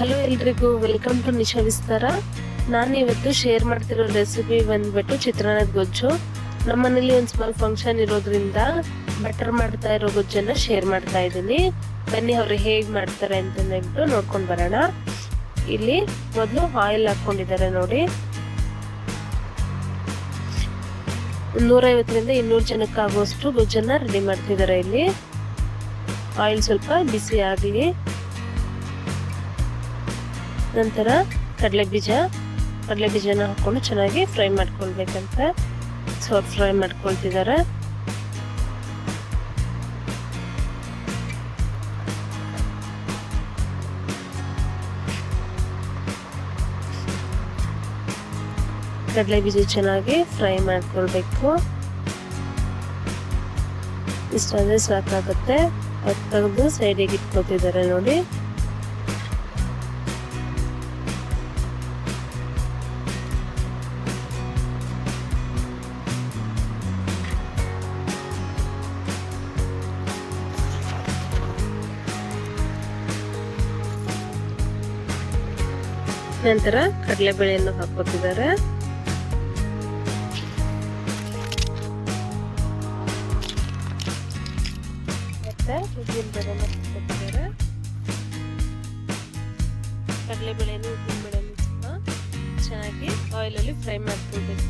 Hello ಎಲ್ರಿಗೂ, welcome to Nisha ವಿಸ್ತಾರ. ನಾನು ಇವತ್ತು ಶೇರ್ ಮಾಡ್ತಿರೋ ರೆಸಿಪಿ ಬಂದ್ಬಿಟ್ಟು ಚಿತ್ರಾನ್ನದ ಗೊಜ್ಜು. ನಮ್ಮ ಮನೇಲಿ ಒಂದು ಸ್ಮಾಲ್ ಫಂಕ್ಷನ್ ಇರೋದ್ರಿಂದ ಬಟರ್ ಮಾಡ್ತಾ ಇರೋ ಗೊಜ್ಜನ್ನ ಶೇರ್ ಮಾಡ್ತಾ ಇದ್ದೀನಿ. ಬನ್ನಿ ಅವ್ರು ಹೇಗೆ ಮಾಡ್ತಾರೆ ಅಂತ ನೋಡ್ಕೊಂಡು ಬರೋಣ. ಇಲ್ಲಿ ಮೊದಲು ಆಯಿಲ್ ಹಾಕೊಂಡಿದ್ದಾರೆ ನೋಡಿ. 150ರಿಂದ 200 ಜನಕ್ಕಾಗುವಷ್ಟು ಗೊಜ್ಜನ್ನ ರೆಡಿ ಮಾಡ್ತಿದ್ದಾರೆ. ಇಲ್ಲಿ ಆಯಿಲ್ ಸ್ವಲ್ಪ ಬಿಸಿ ಆಗಲಿ. ನಂತರ ಕಡಲೆ ಬೀಜನ ಹಾಕೊಂಡು ಚೆನ್ನಾಗಿ ಫ್ರೈ ಮಾಡ್ಕೊಳ್ಬೇಕಂತ ಫ್ರೈ ಮಾಡ್ಕೊಳ್ತಿದ್ದಾರೆ. ಕಡಲೆ ಬೀಜ ಚೆನ್ನಾಗಿ ಫ್ರೈ ಮಾಡ್ಕೊಳ್ಬೇಕು. ಇಷ್ಟಾದ್ರೆ ಸಾಕಾಗುತ್ತೆ. ಅದು ತೆಗೆದು ಸೈಡಿಗೆ ಇಟ್ಕೊತಿದ್ದಾರೆ ನೋಡಿ. ನಂತರ ಕಡಲೆಬೇಳೆಯನ್ನು ಹಾಕೋತಿದ್ದಾರೆ. ಮತ್ತೆ ಉದ್ದಿನಬೇಳೆಯನ್ನು ಹಾಕೋತಿದ್ದಾರೆ. ಕಡಲೆಬೇಳೆಯನ್ನು ಉದ್ದಿನಬೇಳೆಯನ್ನು ಚೆನ್ನಾಗಿ ಆಯಿಲಲ್ಲಿ ಫ್ರೈ ಮಾಡ್ಕೊಳ್ಬೇಕು.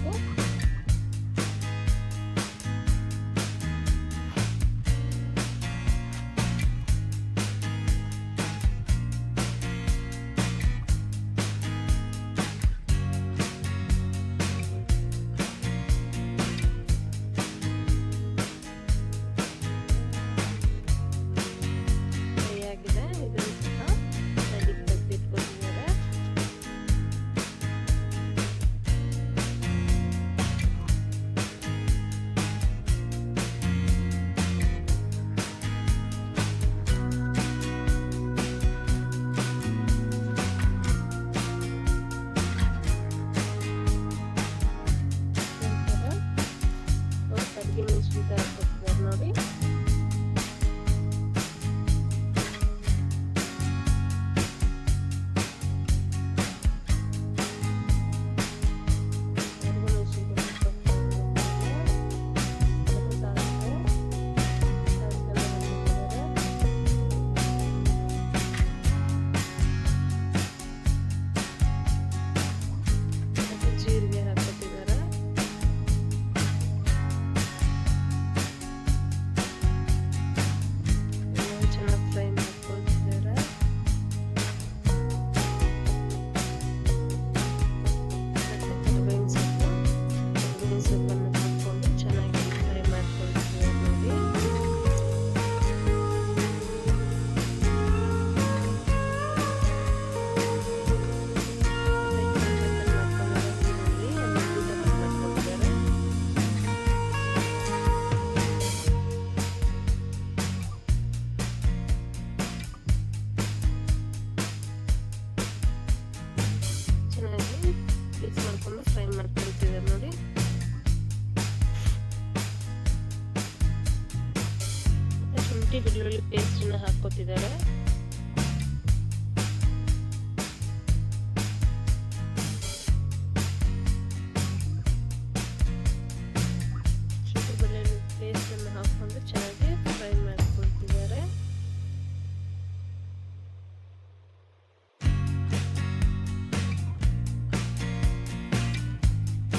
ನೋಡಿ ಜೀರಿಗೆ ಹಾಕೋತಿದ್ದಾರೆ. ಫ್ರೈ ಮಾಡ್ಕೊಳ್ತಿದ್ದಾರೆ ನೋಡಿ. ಶುಂಠಿ ಬೆಳ್ಳುಳ್ಳಿ ಪೇಸ್ಟ್ ಅನ್ನ ಹಾಕೋತಿದ್ದಾರೆ. ಶುಂಠಿ ಬೆಳ್ಳುಳ್ಳಿ ಪೇಸ್ಟ್ ಅನ್ನು ಹಾಕೊಂಡು ಚೆನ್ನಾಗಿ ಫ್ರೈ ಮಾಡ್ಕೊಳ್ತಿದ್ದಾರೆ.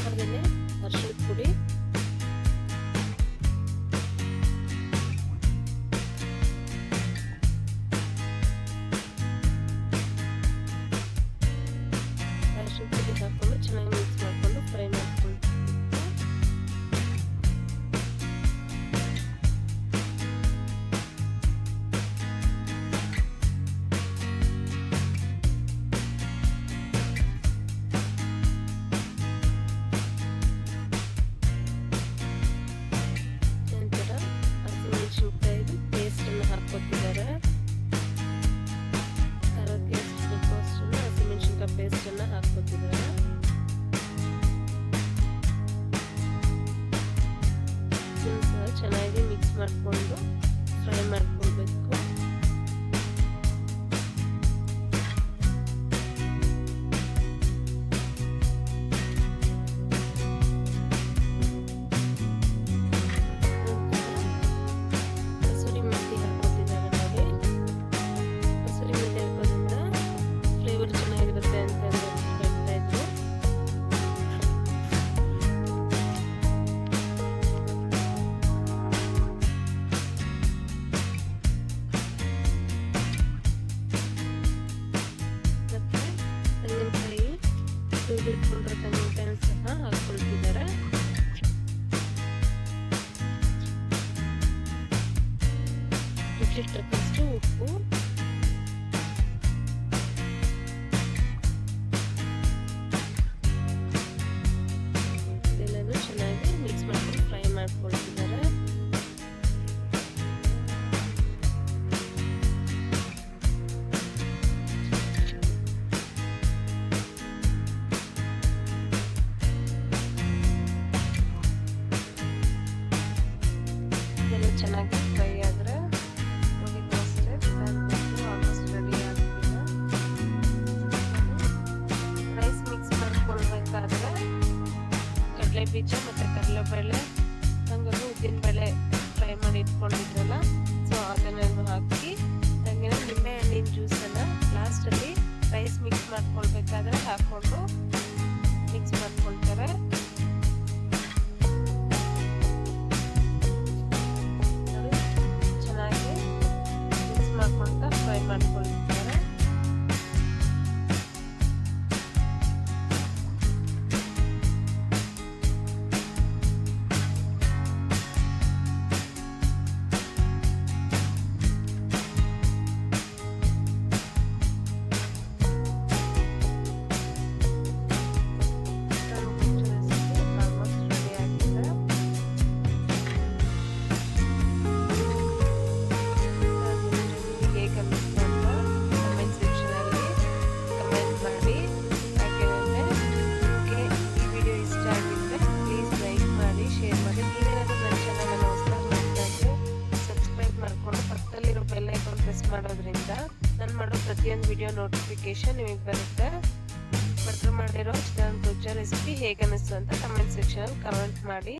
ಹಾಗೆಯೇ ಅರಿಶಿನ ಪುಡಿ, ಹಾಕೊಂಡು ಚೆನ್ನಾಗಿ ಮಿಕ್ಸ್ ಮಾಡಿಕೊಂಡು ಫ್ರೈ ಮಾಡ್ಕೊಂಡು ನಂತರ ಹಸಿಮೆಣಸಿನಕಾಯಿ ಪೇಸ್ಟ್ ಅನ್ನು ಹಾಕೋತಿದ್ದಾರೆ. ಹಸಿಮೆಣಸಿನಕಾಯಿ ಪೇಸ್ಟ್ ಅನ್ನ ಹಾಕೋತಿದ್ದಾರೆ. ಚೆನ್ನಾಗಿ ಮಿಕ್ಸ್ ಮಾಡಿಕೊಂಡು ಫ್ರೈ ಮಾಡ್ಕೊಳ್ಬೇಕು. ತುರಿದಿಟ್ಕೊಂಡಿರೋ ತೆಂಗಿನಕಾಯಿ ಸಹ ಹಾಕೊಳ್ತಿದ್ದಾರೆ. ರುಚಿಗೆ ತಕ್ಕಷ್ಟು ಉಪ್ಪು, ಇದೆಲ್ಲನೂ ಚೆನ್ನಾಗಿ ಮಿಕ್ಸ್ ಮಾಡ್ಕೊಂಡು ಫ್ರೈ ಮಾಡ್ಕೊಳ್ತಿದ್ದಾರೆ. ಇದೆಲ್ಲ ಚೆನ್ನಾಗಿ ಫ್ರೈ ಆದ್ರೆ ಆಲ್ಮೋಸ್ಟ್ ರೆಡಿ ಆಗ್ತಿದೆ. ರೈಸ್ ಮಿಕ್ಸ್ ಮಾಡ್ಕೊಳ್ಬೇಕಾದ್ರೆ ಕಡಲೆ ಬೀಜ ಮತ್ತು ಕಡಲೆಬೇಳೆ ಹಂಗಾಗಿ ಉದ್ದಿನಬೇಳೆ ಫ್ರೈ ಮಾಡಿ ಇಟ್ಕೊಂಡಿದ್ರಲ್ಲ, ಸೊ ಅದನ್ನೆಲ್ಲ ಹಾಕಿ ಹಾಗೆ ನಿಂಬೆ ಹಣ್ಣಿನ ಜ್ಯೂಸನ್ನು ಲಾಸ್ಟಲ್ಲಿ ರೈಸ್ ಮಿಕ್ಸ್ ಮಾಡ್ಕೊಳ್ಬೇಕಾದ್ರೆ ಹಾಕ್ಕೊಂಡು ಮಿಕ್ಸ್ ಮಾಡ್ಕೊಳ್ತಾರೆ. ಚೆನ್ನಾಗಿ ಮಿಕ್ಸ್ ಮಾಡ್ಕೊಳ್ತಾ ಫ್ರೈ ಮಾಡ್ಕೊಳ್ತಾರೆ. ಮಾಡೋದ್ರಿಂದ ನಾನು ಮಾಡೋ ಪ್ರತಿಯೊಂದು ವಿಡಿಯೋ ನೋಟಿಫಿಕೇಶನ್ ನಿಮಗೆ ಬರುತ್ತೆ. ಬಟರ್ ಮಾಡಿರೋ ಚಿತ್ರಾನ್ನ ಗೊಜ್ಜು ರೆಸಿಪಿ ಹೇಗೆ ಅನ್ನಿಸ್ತು ಅಂತ ಕಮೆಂಟ್ ಸೆಕ್ಷನಲ್ಲಿ ಕಮೆಂಟ್ ಮಾಡಿ.